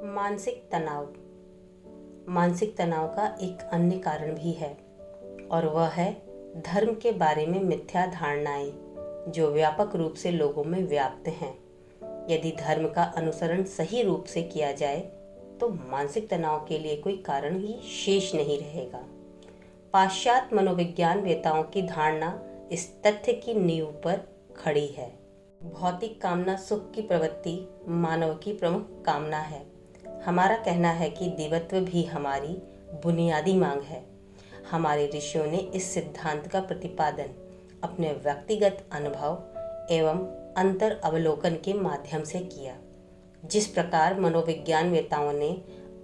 मानसिक तनाव। मानसिक तनाव का एक अन्य कारण भी है और वह है धर्म के बारे में मिथ्या धारणाएं जो व्यापक रूप से लोगों में व्याप्त हैं। यदि धर्म का अनुसरण सही रूप से किया जाए तो मानसिक तनाव के लिए कोई कारण ही शेष नहीं रहेगा। पाश्चात्य मनोविज्ञानवेताओं की धारणा इस तथ्य की नींव पर खड़ी है। भौतिक कामना सुख की प्रवृत्ति मानव की प्रमुख कामना है। हमारा कहना है कि देवत्व भी हमारी बुनियादी मांग है। हमारे ऋषियों ने इस सिद्धांत का प्रतिपादन अपने व्यक्तिगत अनुभव एवं अंतर अवलोकन के माध्यम से किया। जिस प्रकार मनोविज्ञानवेताओं ने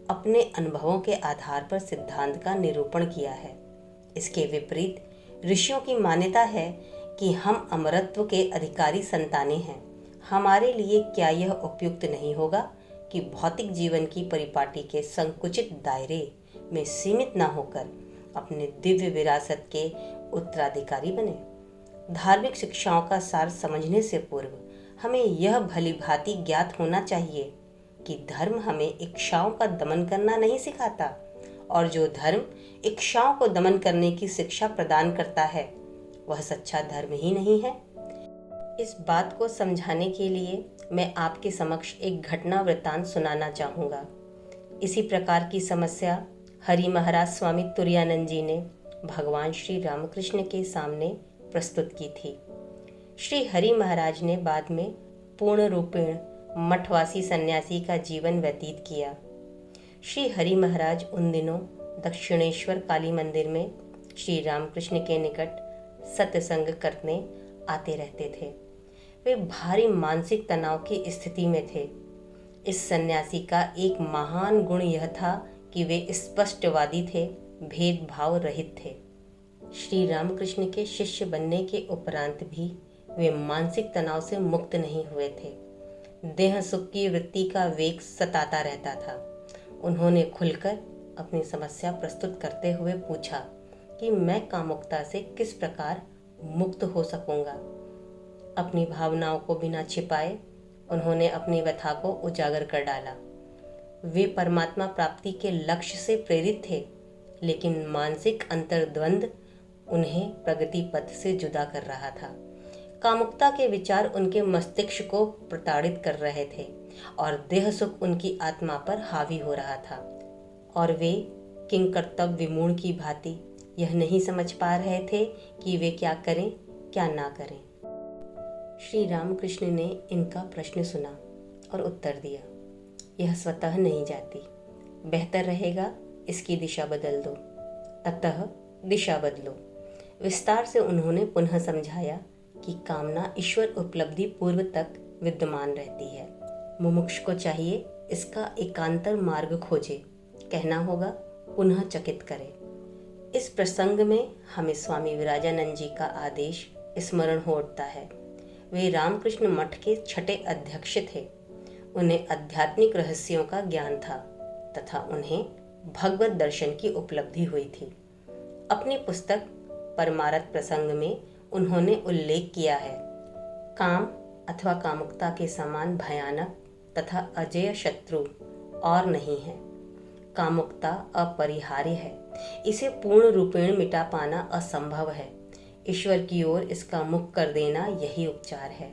अपने अनुभवों के आधार पर सिद्धांत का निरूपण किया है, इसके विपरीत ऋषियों की मान्यता है कि हम अमरत्व के अधिकारी संतानें हैं। हमारे लिए क्या यह उपयुक्त नहीं होगा कि भौतिक जीवन की परिपाटी के संकुचित दायरे में सीमित न होकर अपने दिव्य विरासत के उत्तराधिकारी बने। धार्मिक शिक्षाओं का सार समझने से पूर्व हमें यह भली भांति ज्ञात होना चाहिए कि धर्म हमें इच्छाओं का दमन करना नहीं सिखाता, और जो धर्म इच्छाओं को दमन करने की शिक्षा प्रदान करता है वह सच्चा धर्म ही नहीं है। इस बात को समझाने के लिए मैं आपके समक्ष एक घटना वृत्तांत सुनाना चाहूँगा। इसी प्रकार की समस्या हरि महाराज स्वामी तुरायानंद जी ने भगवान श्री रामकृष्ण के सामने प्रस्तुत की थी। श्री हरि महाराज ने बाद में पूर्ण रूपेण मठवासी सन्यासी का जीवन व्यतीत किया। श्री हरि महाराज उन दिनों दक्षिणेश्वर काली मंदिर में श्री रामकृष्ण के निकट सत्संग करने आते रहते थे। वे भारी मानसिक तनाव की स्थिति में थे। इस सन्यासी का एक महान गुण यह था कि वे स्पष्टवादी थे, भेदभाव रहित थे। श्री रामकृष्ण के शिष्य बनने के उपरांत भी वे मानसिक तनाव से मुक्त नहीं हुए थे। देह सुख की वृत्ति का वेग सताता रहता था। उन्होंने खुलकर अपनी समस्या प्रस्तुत करते हुए पूछा कि मैं कामुकता से किस प्रकार मुक्त हो सकूंगा। अपनी भावनाओं को बिना छिपाए उन्होंने अपनी व्यथा को उजागर कर डाला। वे परमात्मा प्राप्ति के लक्ष्य से प्रेरित थे, लेकिन मानसिक अंतर्द्वंद उन्हें प्रगति पथ से जुदा कर रहा था। कामुकता के विचार उनके मस्तिष्क को प्रताड़ित कर रहे थे और देह सुख उनकी आत्मा पर हावी हो रहा था, और वे किंकर्तव्य विमूढ़ की भांति यह नहीं समझ पा रहे थे कि वे क्या करें क्या ना करें। श्री रामकृष्ण ने इनका प्रश्न सुना और उत्तर दिया, यह स्वतः नहीं जाती, बेहतर रहेगा इसकी दिशा बदल दो, अतः दिशा बदलो। विस्तार से उन्होंने पुनः समझाया कि कामना ईश्वर उपलब्धि पूर्व तक विद्यमान रहती है। मुमुक्ष को चाहिए इसका एकांतर मार्ग खोजे, कहना होगा पुनः चकित करे। इस प्रसंग में हमें स्वामी विराजानंद जी का आदेश स्मरण हो उठता है। वे रामकृष्ण मठ के छठे अध्यक्ष थे। उन्हें आध्यात्मिक रहस्यों का ज्ञान था तथा उन्हें भगवत दर्शन की उपलब्धि हुई थी। अपनी पुस्तक परमार्थ प्रसंग में उन्होंने उल्लेख किया है, काम अथवा कामुकता के समान भयानक तथा अजेय शत्रु और नहीं है। कामुकता अपरिहार्य है, इसे पूर्ण रूपेण मिटा पाना असंभव है। ईश्वर की ओर इसका मुख कर देना यही उपचार है।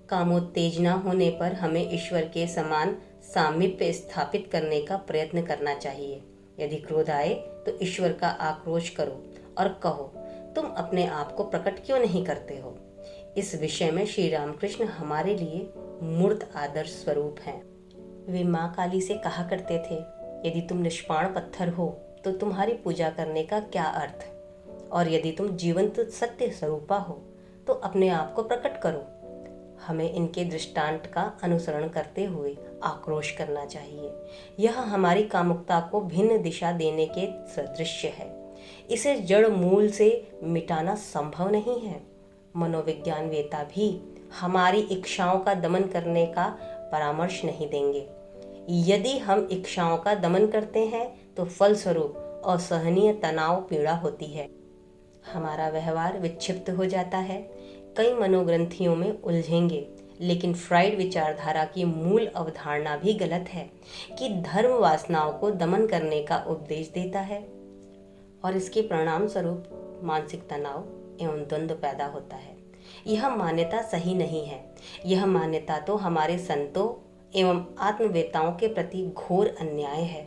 कामोत्तेजना होने पर हमें ईश्वर के समान सामीप्य स्थापित करने का प्रयत्न करना चाहिए। यदि क्रोध आए तो ईश्वर का आक्रोश करो और कहो, तुम अपने आप को प्रकट क्यों नहीं करते हो। इस विषय में श्री रामकृष्ण हमारे लिए मूर्त आदर्श स्वरूप हैं। वे माँ काली से कहा करते थे, यदि तुम निष्पाण पत्थर हो तो तुम्हारी पूजा करने का क्या अर्थ, और यदि तुम जीवंत सत्य स्वरूपा हो तो अपने आप को प्रकट करो। हमें इनके दृष्टांत का अनुसरण करते हुए आक्रोश करना चाहिए। यह हमारी कामुकता को भिन्न दिशा देने के सदृश्य है। इसे जड़ मूल से मिटाना संभव नहीं है। मनोविज्ञानवेता भी हमारी इच्छाओं का दमन करने का परामर्श नहीं देंगे। यदि हम इच्छाओं का दमन करते हैं तो फलस्वरूप असहनीय तनाव पीड़ा होती है। हमारा व्यवहार विक्षिप्त हो जाता है, कई मनोग्रंथियों में उलझेंगे, लेकिन फ्राइड विचारधारा की मूल अवधारणा भी गलत है कि धर्म वासनाओं को दमन करने का उपदेश देता है और इसके परिणाम स्वरूप मानसिक तनाव एवं द्वंद्व पैदा होता है। यह मान्यता सही नहीं है। यह मान्यता तो हमारे संतों एवं आत्मवेताओं के प्रति घोर अन्याय है।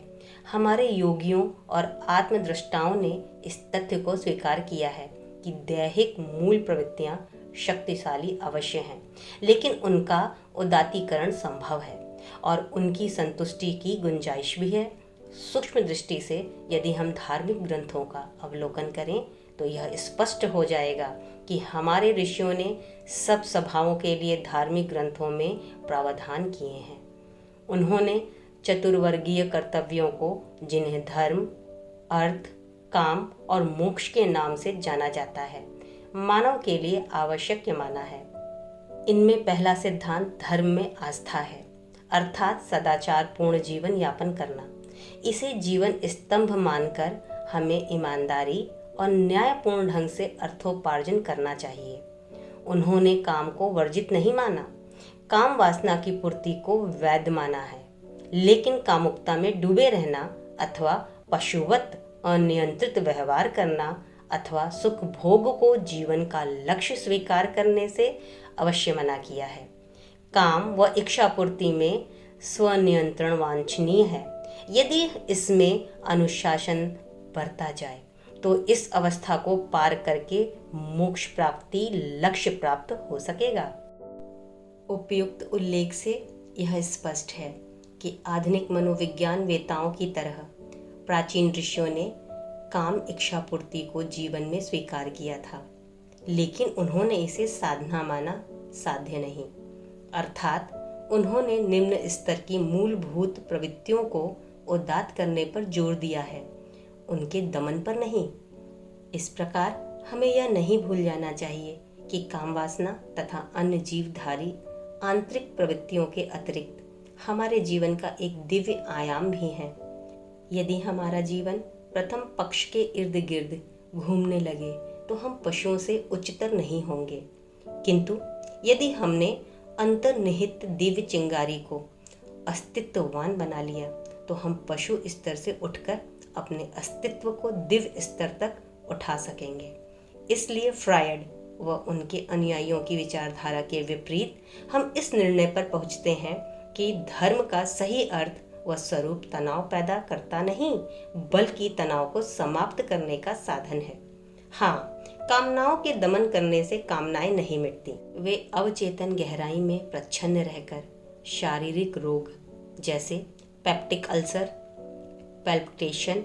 हमारे योगियों और आत्मदृष्टाओं ने इस तथ्य को स्वीकार किया है कि दैहिक मूल प्रवृत्तियां शक्तिशाली अवश्य हैं, लेकिन उनका उदात्तीकरण संभव है और उनकी संतुष्टि की गुंजाइश भी है। सूक्ष्म दृष्टि से यदि हम धार्मिक ग्रंथों का अवलोकन करें तो यह स्पष्ट हो जाएगा कि हमारे ऋषियों ने सब सभाओं के लिए धार्मिक ग्रंथों में प्रावधान किए हैं। उन्होंने चतुर्वर्गीय कर्तव्यों को, जिन्हें धर्म, अर्थ, काम और मोक्ष के नाम से जाना जाता है, मानव के लिए आवश्यक माना है। इनमें पहला सिद्धांत धर्म में आस्था है, अर्थात सदाचार पूर्ण जीवन यापन करना। इसे जीवन स्तंभ मानकर हमें ईमानदारी और न्यायपूर्ण ढंग से अर्थोपार्जन करना चाहिए। उन्होंने काम को वर्जित नहीं माना, काम वासना की पूर्ति को वैध माना है, लेकिन कामुकता में डूबे रहना अथवा पशुवत अनियंत्रित व्यवहार करना अथवा सुख भोग को जीवन का लक्ष्य स्वीकार करने से अवश्य मना किया है। काम व इच्छापूर्ति में स्वनियंत्रण वांछनीय है। यदि इसमें अनुशासन बरता जाए तो इस अवस्था को पार करके मोक्ष प्राप्ति लक्ष्य प्राप्त हो सकेगा। उपयुक्त उल्लेख से यह स्पष्ट है कि आधुनिक मनोविज्ञान वेताओं की तरह प्राचीन ऋषियों ने काम इच्छापूर्ति को जीवन में स्वीकार किया था, लेकिन उन्होंने इसे साधना माना, साध्य नहीं। अर्थात उन्होंने निम्न स्तर की मूलभूत प्रवृत्तियों को उदात्त करने पर जोर दिया है, उनके दमन पर नहीं। इस प्रकार हमें यह नहीं भूल जाना चाहिए कि काम वासना तथा अन्य जीवधारी आंतरिक प्रवृत्तियों के अतिरिक्त हमारे जीवन का एक दिव्य आयाम भी है। यदि हमारा जीवन प्रथम पक्ष के इर्द गिर्द घूमने लगे तो हम पशुओं से उच्चतर नहीं होंगे, किंतु यदि हमने अंतर्निहित दिव्य चिंगारी को अस्तित्ववान बना लिया तो हम पशु स्तर से उठकर अपने अस्तित्व को दिव्य स्तर तक उठा सकेंगे। इसलिए फ्रायड व उनके अनुयायियों की विचारधारा के विपरीत हम इस निर्णय पर पहुंचते हैं कि धर्म का सही अर्थ व स्वरूप तनाव पैदा करता नहीं, बल्कि तनाव को समाप्त करने का साधन है। हाँ, कामनाओं के दमन करने से कामनाएं नहीं मिटती, वे अवचेतन गहराई में प्रच्छन्न रहकर शारीरिक रोग जैसे पेप्टिक अल्सर, पैल्पिटेशन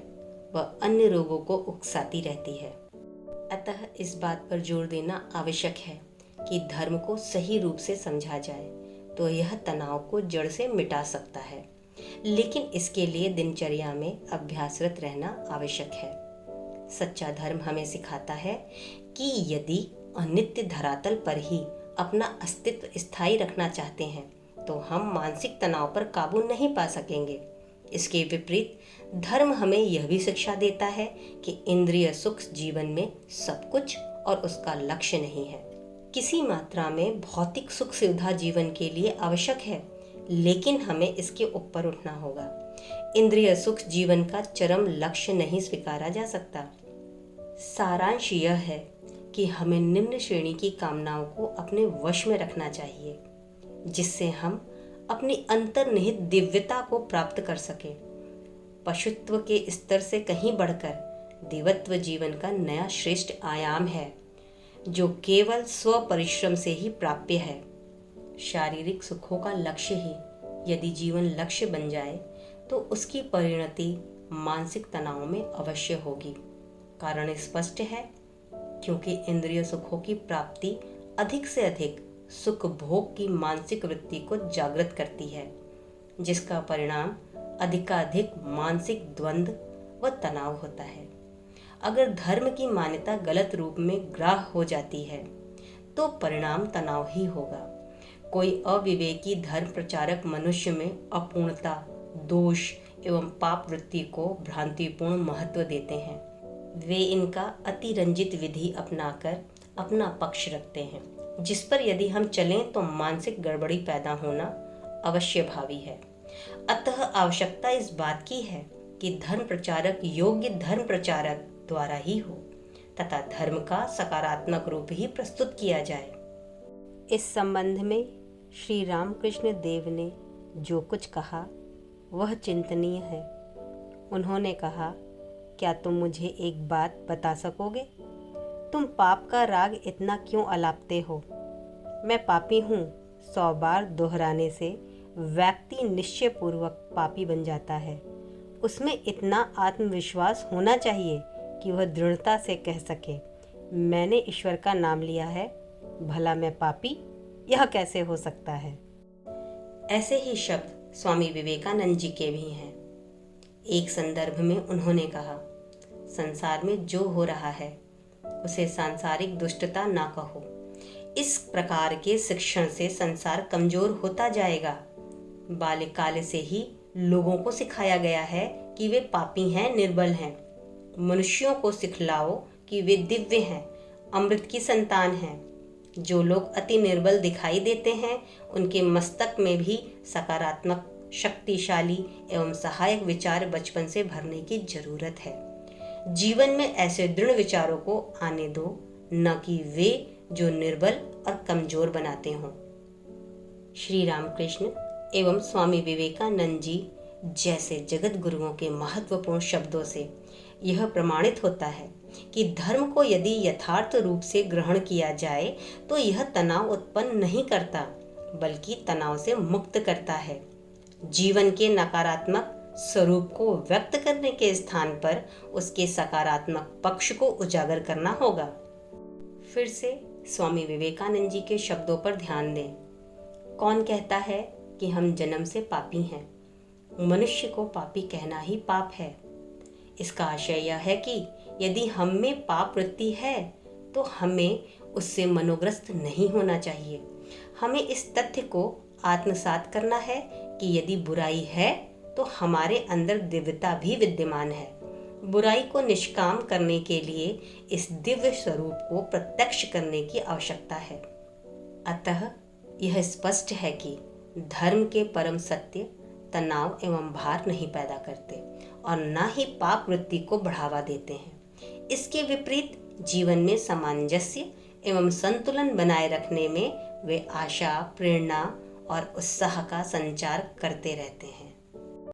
व अन्य रोगों को उकसाती रहती है। अतः इस बात पर जोर देना आवश्यक है कि धर्म को सही रूप से समझा जाए तो यह तनाव को जड़ से मिटा सकता है, लेकिन इसके लिए दिनचर्या में अभ्यासरत रहना आवश्यक है। सच्चा धर्म हमें सिखाता है कि यदि अनित्य धरातल पर ही अपना अस्तित्व स्थायी रखना चाहते हैं तो हम मानसिक तनाव पर काबू नहीं पा सकेंगे। इसके विपरीत धर्म हमें यह भी शिक्षा देता है कि इंद्रिय सुख जीवन में सब कुछ और उसका लक्ष्य नहीं है। किसी मात्रा में भौतिक सुख सुविधा जीवन के लिए आवश्यक है, लेकिन हमें इसके ऊपर उठना होगा। इंद्रिय सुख जीवन का चरम लक्ष्य नहीं स्वीकारा जा सकता। सारांश यह है कि हमें निम्न श्रेणी की कामनाओं को अपने वश में रखना चाहिए, जिससे हम अपनी अंतर्निहित दिव्यता को प्राप्त कर सकें। पशुत्व के स्तर से कहीं बढ़कर देवत्व जीवन का नया श्रेष्ठ आयाम है, जो केवल स्व परिश्रम से ही प्राप्य है। शारीरिक सुखों का लक्ष्य ही यदि जीवन लक्ष्य बन जाए तो उसकी परिणति मानसिक तनाव में अवश्य होगी। कारण स्पष्ट है, क्योंकि इंद्रिय सुखों की प्राप्ति अधिक से अधिक सुख भोग की मानसिक वृत्ति को जागृत करती है, जिसका परिणाम अधिकाधिक मानसिक द्वंद्व व तनाव होता है। अगर धर्म की मान्यता गलत रूप में ग्राह्य हो जाती है तो परिणाम तनाव ही होगा। कोई अविवेकी धर्म प्रचारक मनुष्य में अपूर्णता, दोष एवं पाप वृत्ति को भ्रांतिपूर्ण महत्व देते हैं। वे इनका अतिरंजित विधि अपनाकर अपना पक्ष रखते हैं जिस पर यदि हम चलें तो मानसिक गड़बड़ी पैदा होना अवश्य भावी है। अतः आवश्यकता इस बात की है कि धर्म प्रचारक योग्य धर्म प्रचारक द्वारा ही हो तथा धर्म का सकारात्मक रूप ही प्रस्तुत किया जाए। इस संबंध में श्री रामकृष्ण देव ने जो कुछ कहा वह चिंतनीय है। उन्होंने कहा, क्या तुम मुझे एक बात बता सकोगे? तुम पाप का राग इतना क्यों अलापते हो? मैं पापी हूँ 100 बार दोहराने से व्यक्ति निश्चयपूर्वक पापी बन जाता है। उसमें इतना आत्मविश्वास होना चाहिए कि वह दृढ़ता से कह सके, मैंने ईश्वर का नाम लिया है, भला मैं पापी? यह कैसे हो सकता है? ऐसे ही शब्द स्वामी विवेकानंद जी के भी हैं। एक संदर्भ में उन्होंने कहा, संसार में जो हो रहा है उसे सांसारिक दुष्टता ना कहो। इस प्रकार के शिक्षण से संसार कमजोर होता जाएगा। बाल्यकाल से ही लोगों को सिखाया गया है कि वे पापी हैं, निर्बल हैं। मनुष्यों को सिखलाओ कि वे दिव्य हैं, अमृत की संतान हैं। जो लोग अति निर्बल दिखाई देते हैं उनके मस्तक में भी सकारात्मक, शक्तिशाली एवं सहायक विचार बचपन से भरने की जरूरत है। जीवन में ऐसे दृढ़ विचारों को आने दो, न कि वे जो निर्बल और कमजोर बनाते हों। श्री रामकृष्ण एवं स्वामी विवेकानंद जी जैसे जगत गुरुओं के महत्वपूर्ण शब्दों से यह प्रमाणित होता है कि धर्म को यदि यथार्थ रूप से ग्रहण किया जाए तो यह तनाव उत्पन्न नहीं करता, बल्कि तनाव से मुक्त करता है। जीवन के नकारात्मक स्वरूप को व्यक्त करने के स्थान पर उसके सकारात्मक पक्ष को उजागर करना होगा। फिर से स्वामी विवेकानंद जी के शब्दों पर ध्यान दें। कौन कहता है कि हम जन्म से पापी हैं? मनुष्य को पापी कहना ही पाप है। इसका आशय यह है कि यदि हम में पाप वृत्ति है तो हमें उससे मनोग्रस्त नहीं होना चाहिए। हमें इस तथ्य को आत्मसात करना है कि यदि बुराई है तो हमारे अंदर दिव्यता भी विद्यमान है। बुराई को निष्काम करने के लिए इस दिव्य स्वरूप को प्रत्यक्ष करने की आवश्यकता है। अतः यह स्पष्ट है कि धर्म के परम सत्य तनाव एवं भार नहीं पैदा करते और न ही पाप वृत्ति को बढ़ावा देते हैं। इसके विपरीत जीवन में सामंजस्य एवं संतुलन बनाए रखने में वे आशा, प्रेरणा और उत्साह का संचार करते रहते हैं।